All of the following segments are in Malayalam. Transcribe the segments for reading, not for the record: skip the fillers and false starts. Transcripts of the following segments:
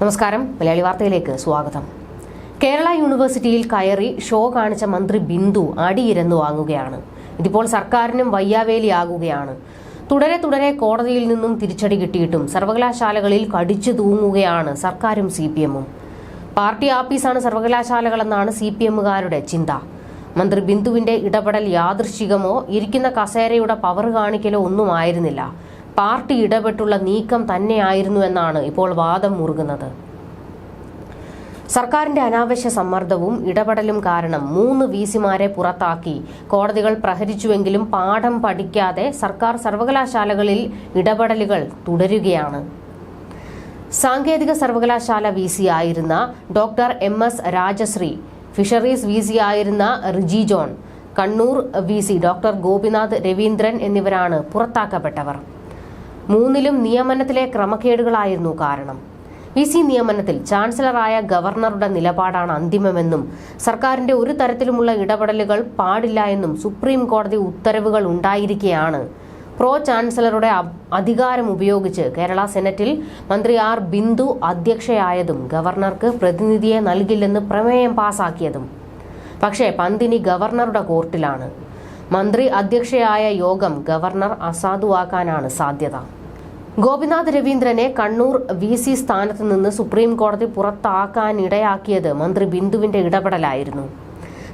നമസ്കാരം, മലയാളി വാർത്തയിലേക്ക് സ്വാഗതം. കേരള യൂണിവേഴ്സിറ്റിയിൽ കയറി ഷോ കാണിച്ച മന്ത്രി ബിന്ദു അടിയിരന്നു വാങ്ങുകയാണ്. ഇതിപ്പോൾ സർക്കാരിനും വയ്യാവേലിയാകുകയാണ്. തുടരെ കോടതിയിൽ നിന്നും തിരിച്ചടി കിട്ടിയിട്ടും സർവകലാശാലകളിൽ കടിച്ചു തൂങ്ങുകയാണ് സർക്കാരും CPM-ഉം. പാർട്ടി ആപ്പീസാണ് സർവകലാശാലകളെന്നാണ് CPM-കാരുടെ ചിന്ത. മന്ത്രി ബിന്ദുവിന്റെ ഇടപെടൽ യാദൃശ്ചികമോ ഇരിക്കുന്ന കസേരയുടെ പവർ കാണിക്കലോ ഒന്നുമായിരുന്നില്ല. പാർട്ടി ഇടപെട്ടുള്ള നീക്കം തന്നെയായിരുന്നു എന്നാണ് ഇപ്പോൾ വാദം മുറുകുന്നത്. സർക്കാരിന്റെ അനാവശ്യ സമ്മർദ്ദവും ഇടപെടലും കാരണം 3 VC-മാരെ പുറത്താക്കി കോടതികൾ പ്രഹരിച്ചുവെങ്കിലും പാഠം പഠിക്കാതെ സർക്കാർ സർവകലാശാലകളിൽ ഇടപെടലുകൾ തുടരുകയാണ്. സാങ്കേതിക സർവകലാശാല VC ആയിരുന്ന doctor MS Rajasree, fisheries VC ആയിരുന്ന Riji John, Kannur VC doctor Gopinath Raveendran എന്നിവരാണ് പുറത്താക്കപ്പെട്ടവർ. 3ലും നിയമനത്തിലെ ക്രമക്കേടുകളായിരുന്നു കാരണം. VC നിയമനത്തിൽ ചാൻസലറായ ഗവർണറുടെ നിലപാടാണ് അന്തിമമെന്നും സർക്കാരിന്റെ ഒരു തരത്തിലുമുള്ള ഇടപെടലുകൾ പാടില്ല എന്നും സുപ്രീം കോടതി ഉത്തരവുകൾ ഉണ്ടായിരിക്കെയാണ് പ്രോ ചാൻസലറുടെ അധികാരം ഉപയോഗിച്ച് കേരള സെനറ്റിൽ മന്ത്രി R ബിന്ദു അധ്യക്ഷയായതും ഗവർണർക്ക് പ്രതിനിധിയെ നൽകില്ലെന്ന് പ്രമേയം പാസാക്കിയതും. പക്ഷേ പന്തിനി ഗവർണറുടെ കോർട്ടിലാണ്. മന്ത്രി അധ്യക്ഷയായ യോഗം ഗവർണർ അസാധുവാക്കാനാണ് സാധ്യത. ഗോപിനാഥ് രവീന്ദ്രനെ കണ്ണൂർ VC സ്ഥാനത്ത് നിന്ന് സുപ്രീം കോടതി പുറത്താക്കാനിടയാക്കിയത് മന്ത്രി ബിന്ദുവിന്റെ ഇടപെടലായിരുന്നു.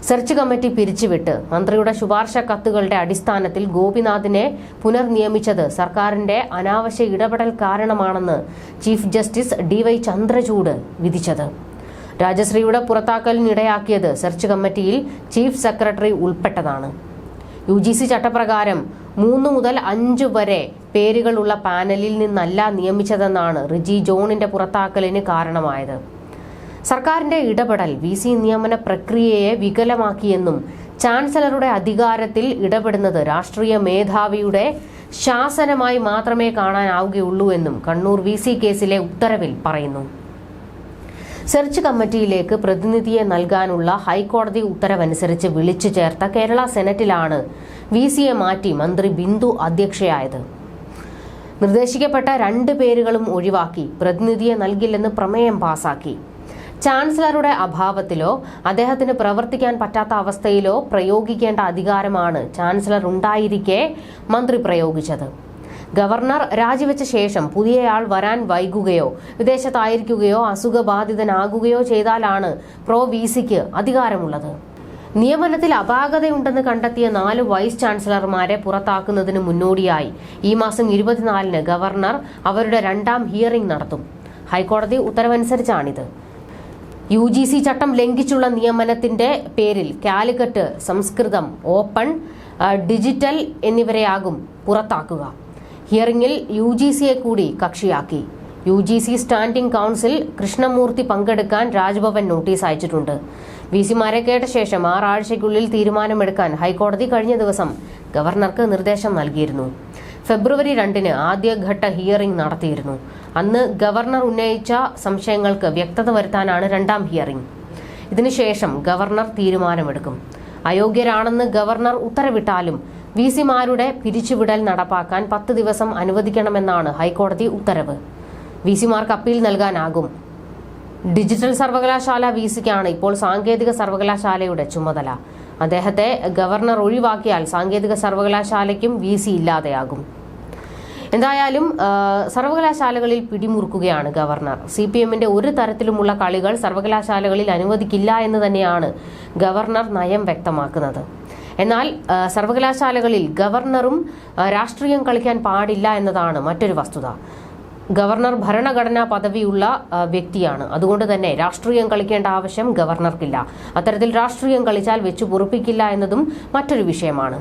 സെർച്ച് കമ്മിറ്റി പിരിച്ചുവിട്ട് മന്ത്രിയുടെ ശുപാർശ കത്തുകളുടെ അടിസ്ഥാനത്തിൽ ഗോപിനാഥിനെ പുനർനിയമിച്ചത് സർക്കാരിന്റെ അനാവശ്യ ഇടപെടൽ കാരണമാണെന്ന് ചീഫ് ജസ്റ്റിസ് DY ചന്ദ്രചൂഡ് വിധിച്ചത്. രാജശ്രീയുടെ പുറത്താക്കലിനിടയാക്കിയത് സെർച്ച് കമ്മിറ്റിയിൽ ചീഫ് സെക്രട്ടറി ഉൾപ്പെട്ടതാണ്. UGC ചട്ടപ്രകാരം 3 മുതൽ 5 വരെ പേരുകളുള്ള പാനലിൽ നിന്നല്ല നിയമിച്ചതെന്നാണ് റിജി ജോണിന്റെ പുറത്താക്കലിന് കാരണമായത്. സർക്കാരിന്റെ ഇടപെടൽ VC നിയമന പ്രക്രിയയെ വികലമാക്കിയെന്നും ചാൻസലറുടെ അധികാരത്തിൽ ഇടപെടുന്നത് രാഷ്ട്രീയ മേധാവിയുടെ ശാസനമായി മാത്രമേ കാണാനാവുകയുള്ളൂ എന്നും കണ്ണൂർ VC കേസിലെ ഉത്തരവിൽ പറയുന്നു. സെർച്ച് കമ്മിറ്റിയിലേക്ക് പ്രതിനിധിയെ നൽകാനുള്ള ഹൈക്കോടതി ഉത്തരവനുസരിച്ച് വിളിച്ചു ചേർത്ത കേരള സെനറ്റിലാണ് VC-യെ മാറ്റി മന്ത്രി ബിന്ദു അധ്യക്ഷയായത്. നിർദ്ദേശിക്കപ്പെട്ട 2 പേരുകളും ഒഴിവാക്കി പ്രതിനിധിയെ നൽകില്ലെന്ന് പ്രമേയം പാസാക്കി. ചാൻസലറുടെ അഭാവത്തിലോ അദ്ദേഹത്തിന് പ്രവർത്തിക്കാൻ പറ്റാത്ത അവസ്ഥയിലോ പ്രയോഗിക്കേണ്ട അധികാരമാണ് ചാൻസലർ ഉണ്ടായിരിക്കെ മന്ത്രി പ്രയോഗിച്ചത്. ഗവർണർ രാജിവെച്ച ശേഷം പുതിയയാൾ വരാൻ വൈകുകയോ വിദേശത്തായിരിക്കുകയോ അസുഖബാധിതനാകുകയോ ചെയ്താലാണ് പ്രോ VC-ക്ക് അധികാരമുള്ളത്. നിയമനത്തിൽ അപാകതയുണ്ടെന്ന് കണ്ടെത്തിയ 4 വൈസ് ചാൻസലർമാരെ പുറത്താക്കുന്നതിന് മുന്നോടിയായി ഈ മാസം 24-ന് ഗവർണർ അവരുടെ 2ാം ഹിയറിംഗ് നടത്തും. ഹൈക്കോടതി ഉത്തരവനുസരിച്ചാണിത്. UGC ചട്ടം ലംഘിച്ചുള്ള നിയമനത്തിന്റെ പേരിൽ കാലിക്കറ്റ്, സംസ്കൃതം, ഓപ്പൺ, ഡിജിറ്റൽ എന്നിവരെയാകും പുറത്താക്കുക. ഹിയറിംഗിൽ UGC-യെ കൂടി കക്ഷിയാക്കി. UGC സ്റ്റാൻഡിംഗ് കൗൺസിൽ കൃഷ്ണമൂർത്തി പങ്കെടുക്കാൻ രാജ്ഭവൻ നോട്ടീസ് അയച്ചിട്ടുണ്ട്. VC-മാരെ കേട്ട ശേഷം 6 ആഴ്ചയ്ക്കുള്ളിൽ തീരുമാനമെടുക്കാൻ ഹൈക്കോടതി കഴിഞ്ഞ ദിവസം ഗവർണർക്ക് നിർദ്ദേശം നൽകിയിരുന്നു. ഫെബ്രുവരി 2-ന് ആദ്യഘട്ട ഹിയറിംഗ് നടത്തിയിരുന്നു. അന്ന് ഗവർണർ ഉന്നയിച്ച സംശയങ്ങൾക്ക് വ്യക്തത വരുത്താനാണ് 2ാം ഹിയറിംഗ്. ഇതിനുശേഷം ഗവർണർ തീരുമാനമെടുക്കും. അയോഗ്യരാണെന്ന് ഗവർണർ ഉത്തരവിട്ടാലും VC-മാരുടെ പിരിച്ചുവിടൽ നടപ്പാക്കാൻ 10 ദിവസം അനുവദിക്കണമെന്നാണ് ഹൈക്കോടതി ഉത്തരവ്. VC-മാർക്ക് അപ്പീൽ നൽകാനാകും. ഡിജിറ്റൽ സർവകലാശാല VC-ക്കാണ് ഇപ്പോൾ സാങ്കേതിക സർവകലാശാലയുടെ ചുമതല. അദ്ദേഹത്തെ ഗവർണർ ഒഴിവാക്കിയാൽ സാങ്കേതിക സർവകലാശാലയ്ക്കും VC ഇല്ലാതെയാകും. എന്തായാലും സർവകലാശാലകളിൽ പിടിമുറുക്കുകയാണ് ഗവർണർ. CPM-ന്റെ ഒരു തരത്തിലുമുള്ള കളികൾ സർവകലാശാലകളിൽ അനുവദിക്കില്ല എന്ന് തന്നെയാണ് ഗവർണർ നയം വ്യക്തമാക്കുന്നത്. എന്നാൽ സർവകലാശാലകളിൽ ഗവർണറും രാഷ്ട്രീയം കളിക്കാൻ പാടില്ല എന്നതാണ് മറ്റൊരു വസ്തുത. ഗവർണർ ഭരണഘടനാ പദവിയുള്ള വ്യക്തിയാണ്. അതുകൊണ്ട് തന്നെ രാഷ്ട്രീയം കളിക്കേണ്ട ആവശ്യം ഗവർണർക്കില്ല. അത്തരത്തിൽ രാഷ്ട്രീയം കളിച്ചാൽ വെച്ചു പൊറുപ്പിക്കില്ല എന്നതും മറ്റൊരു വിഷയമാണ്.